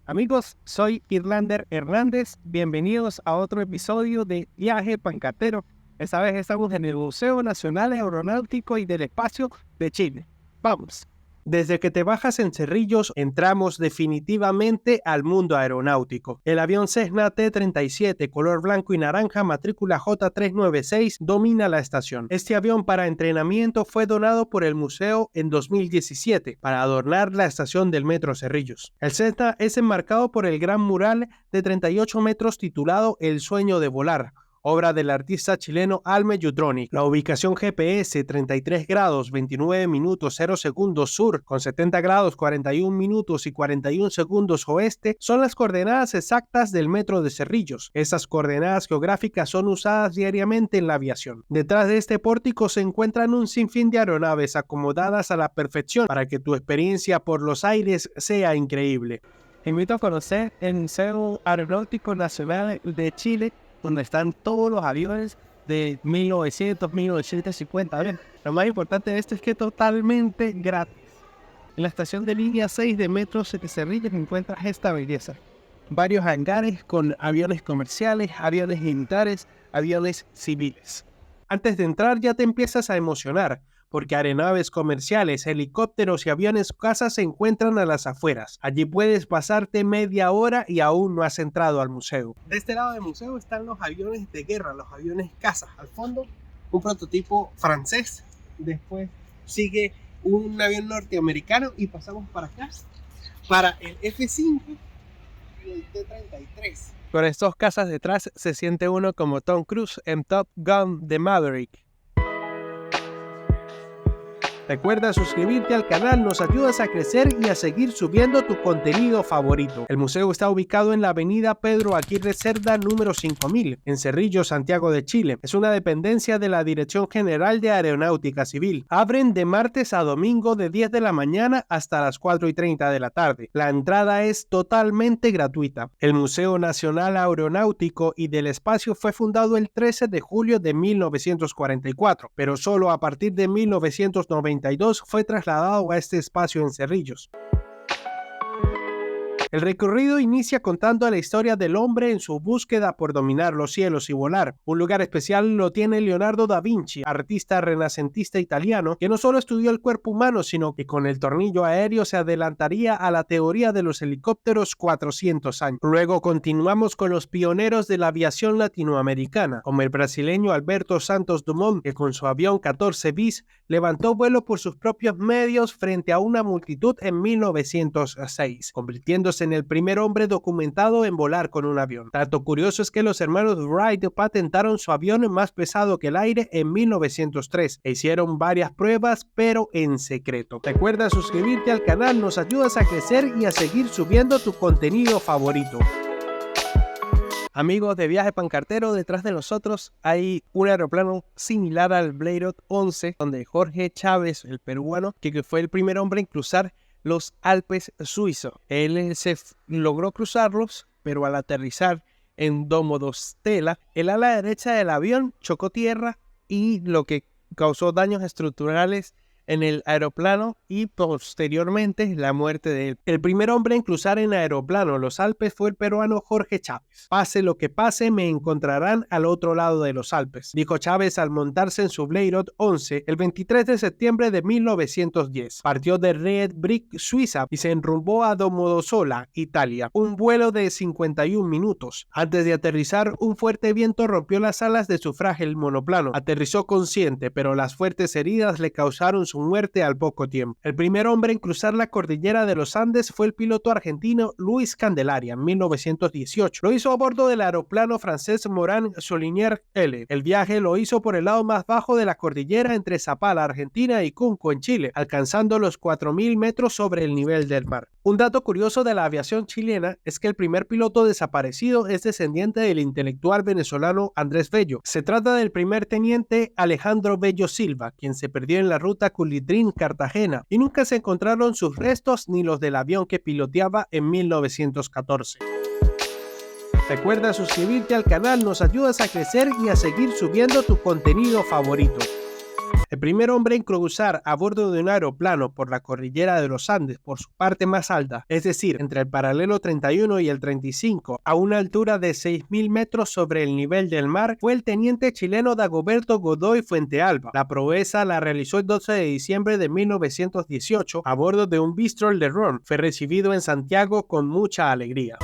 Amigos, soy Irlander Hernández. Bienvenidos a otro episodio de Viaje Pancartero. Esta vez estamos en el Museo Nacional Aeronáutico y del Espacio de Chile. ¡Vamos! Desde que te bajas en Cerrillos, entramos definitivamente al mundo aeronáutico. El avión Cessna T-37, color blanco y naranja, matrícula J396, domina la estación. Este avión para entrenamiento fue donado por el museo en 2017 para adornar la estación del Metro Cerrillos. El Cessna es enmarcado por el gran mural de 38 metros titulado El sueño de volar, obra del artista chileno Alme Yudronic. La ubicación GPS 33 grados 29 minutos 0 segundos sur con 70 grados 41 minutos y 41 segundos oeste son las coordenadas exactas del metro de Cerrillos. Esas coordenadas geográficas son usadas diariamente en la aviación. Detrás de este pórtico se encuentran un sinfín de aeronaves acomodadas a la perfección para que tu experiencia por los aires sea increíble. Te invito a conocer el Museo Aeronáutico Nacional de Chile, donde están todos los aviones de 1900, 1950. Bien, lo más importante de esto es que es totalmente gratis. En la estación de línea 6 de Metro Cerrillos encuentras esta belleza. Varios hangares con aviones comerciales, aviones militares, aviones civiles. Antes de entrar ya te empiezas a emocionar, porque aeronaves comerciales, helicópteros y aviones caza se encuentran a las afueras. Allí puedes pasarte media hora y aún no has entrado al museo. De este lado del museo están los aviones de guerra, los aviones caza. Al fondo, un prototipo francés. Después sigue un avión norteamericano y pasamos para acá, para el F-5 y el T-33. Con estos cazas detrás se siente uno como Tom Cruise en Top Gun de Maverick. Recuerda suscribirte al canal, nos ayudas a crecer y a seguir subiendo tu contenido favorito. El museo está ubicado en la avenida Pedro Aguirre Cerda número 5000, en Cerrillos, Santiago de Chile. Es una dependencia de la Dirección General de Aeronáutica Civil. Abren de martes a domingo de 10 de la mañana hasta las 4:30 de la tarde. La entrada es totalmente gratuita. El Museo Nacional Aeronáutico y del Espacio fue fundado el 13 de julio de 1944, pero solo a partir de 1992 fue trasladado a este espacio en Cerrillos. El recorrido inicia contando la historia del hombre en su búsqueda por dominar los cielos y volar. Un lugar especial lo tiene Leonardo da Vinci, artista renacentista italiano, que no solo estudió el cuerpo humano, sino que con el tornillo aéreo se adelantaría a la teoría de los helicópteros 400 años. Luego continuamos con los pioneros de la aviación latinoamericana, como el brasileño Alberto Santos Dumont, que con su avión 14 bis levantó vuelo por sus propios medios frente a una multitud en 1906, convirtiéndose en el primer hombre documentado en volar con un avión. Dato curioso es que los hermanos Wright patentaron su avión más pesado que el aire en 1903 e hicieron varias pruebas, pero en secreto. Recuerda suscribirte al canal, nos ayudas a crecer y a seguir subiendo tu contenido favorito. Amigos de Viaje Pancartero, detrás de nosotros hay un aeroplano similar al Blériot 11, donde Jorge Chávez, el peruano, que fue el primer hombre en cruzar los Alpes suizos. Él logró cruzarlos, pero al aterrizar en Domodossola, el ala derecha del avión chocó tierra y lo que causó daños estructurales en el aeroplano y posteriormente la muerte de él. El primer hombre en cruzar en aeroplano los Alpes fue el peruano Jorge Chávez. Pase lo que pase, me encontrarán al otro lado de los Alpes, dijo Chávez al montarse en su Blériot 11 el 23 de septiembre de 1910. Partió de Red Brick, Suiza, y se enrumbó a Domodossola, Italia, un vuelo de 51 minutos. Antes de aterrizar, un fuerte viento rompió las alas de su frágil monoplano. Aterrizó consciente, pero las fuertes heridas le causaron su muerte al poco tiempo. El primer hombre en cruzar la cordillera de los Andes fue el piloto argentino Luis Candelaria en 1918. Lo hizo a bordo del aeroplano francés Morane Solinier L. El viaje lo hizo por el lado más bajo de la cordillera entre Zapala, Argentina, y Cunco, en Chile, alcanzando los 4000 metros sobre el nivel del mar. Un dato curioso de la aviación chilena es que el primer piloto desaparecido es descendiente del intelectual venezolano Andrés Bello. Se trata del primer teniente Alejandro Bello Silva, quien se perdió en la ruta Culidrín-Cartagena y nunca se encontraron sus restos ni los del avión que piloteaba en 1914. Recuerda suscribirte al canal, nos ayudas a crecer y a seguir subiendo tu contenido favorito. El primer hombre en cruzar a bordo de un aeroplano por la cordillera de los Andes por su parte más alta, es decir, entre el paralelo 31 y el 35, a una altura de 6.000 metros sobre el nivel del mar, fue el teniente chileno Dagoberto Godoy Fuentealba. La proeza la realizó el 12 de diciembre de 1918 a bordo de un Bristol de Ron. Fue recibido en Santiago con mucha alegría.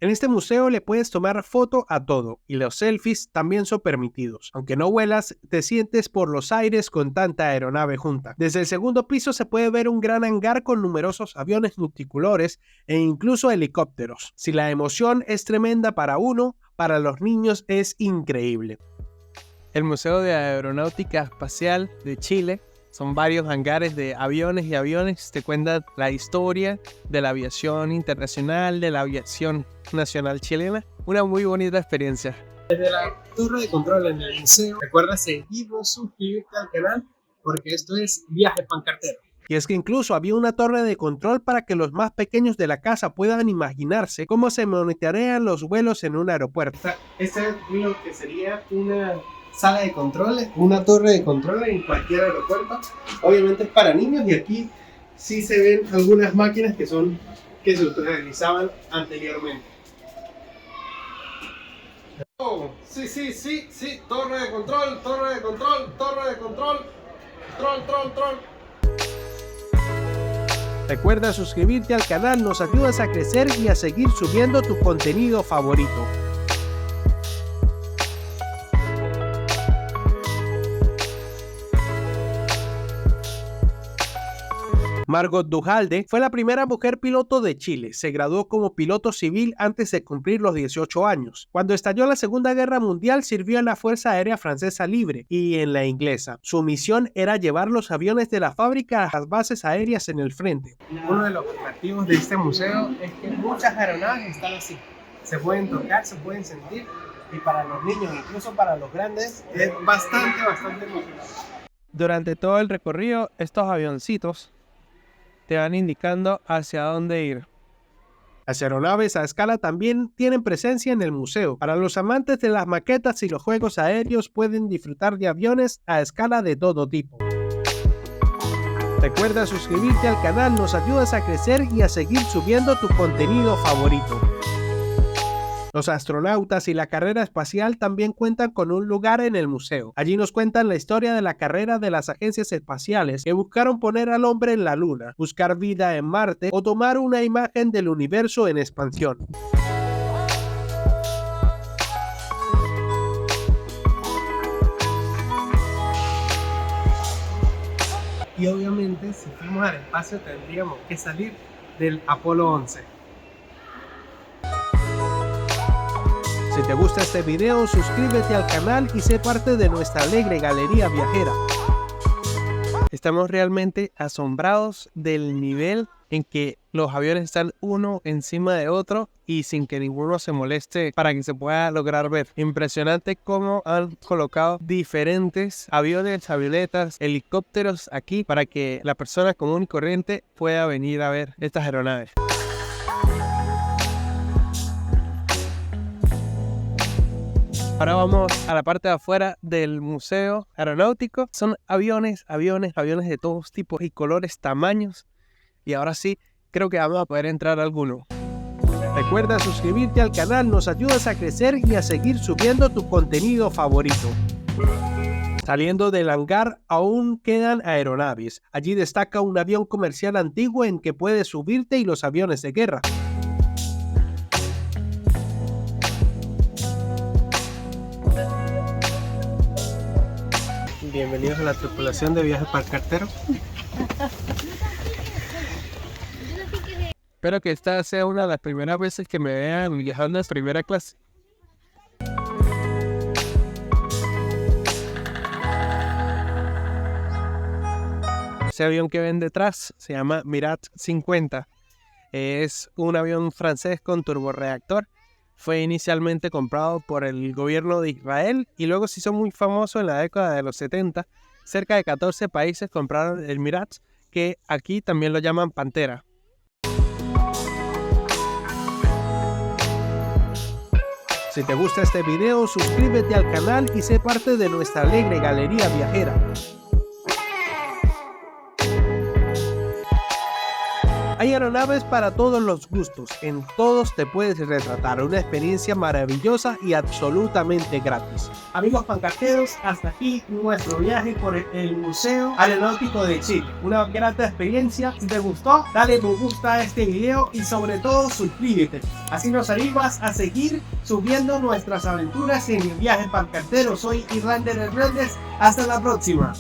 En este museo le puedes tomar foto a todo y los selfies también son permitidos. Aunque no vuelas, te sientes por los aires con tanta aeronave junta. Desde el segundo piso se puede ver un gran hangar con numerosos aviones multicolores e incluso helicópteros. Si la emoción es tremenda para uno, para los niños es increíble. El Museo de Aeronáutica Espacial de Chile son varios hangares de aviones y aviones. Te cuentan la historia de la aviación internacional, de la aviación nacional chilena. Una muy bonita experiencia. Desde la torre de control en el museo, recuerda seguirnos, suscribirte al canal, porque esto es Viaje Pancartero. Y es que incluso había una torre de control para que los más pequeños de la casa puedan imaginarse cómo se monitorean los vuelos en un aeropuerto. Esta es lo que sería una sala de control, una torre de control en cualquier aeropuerto. Obviamente es para niños y aquí sí se ven algunas máquinas que se utilizaban anteriormente. Oh, sí, torre de control, control. Recuerda suscribirte al canal, nos ayudas a crecer y a seguir subiendo tu contenido favorito. Margot Duhalde fue la primera mujer piloto de Chile. Se graduó como piloto civil antes de cumplir los 18 años. Cuando estalló la Segunda Guerra Mundial, sirvió en la Fuerza Aérea Francesa Libre y en la inglesa. Su misión era llevar los aviones de la fábrica a las bases aéreas en el frente. Uno de los atractivos de este museo es que muchas aeronaves están así. Se pueden tocar, se pueden sentir, y para los niños, incluso para los grandes, es bastante emocionante. Durante todo el recorrido, estos avioncitos te van indicando hacia dónde ir. Las aeronaves a escala también tienen presencia en el museo. Para los amantes de las maquetas y los juegos aéreos pueden disfrutar de aviones a escala de todo tipo. Recuerda suscribirte al canal, nos ayudas a crecer y a seguir subiendo tu contenido favorito. Los astronautas y la carrera espacial también cuentan con un lugar en el museo. Allí nos cuentan la historia de la carrera de las agencias espaciales que buscaron poner al hombre en la Luna, buscar vida en Marte o tomar una imagen del universo en expansión. Y obviamente, si fuimos al espacio, tendríamos que salir del Apolo 11. Si te gusta este video, suscríbete al canal y sé parte de nuestra alegre galería viajera. Estamos realmente asombrados del nivel en que los aviones están uno encima de otro y sin que ninguno se moleste para que se pueda lograr ver. Impresionante cómo han colocado diferentes aviones, avionetas, helicópteros aquí para que la persona común y corriente pueda venir a ver estas aeronaves. Ahora vamos a la parte de afuera del Museo Aeronáutico. Son aviones de todos tipos y colores, tamaños. Y ahora sí, creo que vamos a poder entrar a alguno. Recuerda suscribirte al canal, nos ayudas a crecer y a seguir subiendo tu contenido favorito. Saliendo del hangar aún quedan aeronaves. Allí destaca un avión comercial antiguo en que puedes subirte y los aviones de guerra. Bienvenidos a la tripulación de Viaje Pancartero. Espero que esta sea una de las primeras veces que me vean viajando en primera clase. Ese avión que ven detrás se llama Mirage 50. Es un avión francés con turborreactor. Fue inicialmente comprado por el gobierno de Israel y luego se hizo muy famoso en la década de los 70. Cerca de 14 países compraron el Mirage, que aquí también lo llaman Pantera. Si te gusta este video, suscríbete al canal y sé parte de nuestra alegre galería viajera. Hay aeronaves para todos los gustos, en todos te puedes retratar, una experiencia maravillosa y absolutamente gratis. Amigos pancarteros, hasta aquí nuestro viaje por el Museo Aeronáutico de Chile. Una grata experiencia. Si te gustó, dale me gusta a este video y sobre todo suscríbete. Así nos animas a seguir subiendo nuestras aventuras en el viaje pancartero. Soy Irlander Hernández. Hasta la próxima.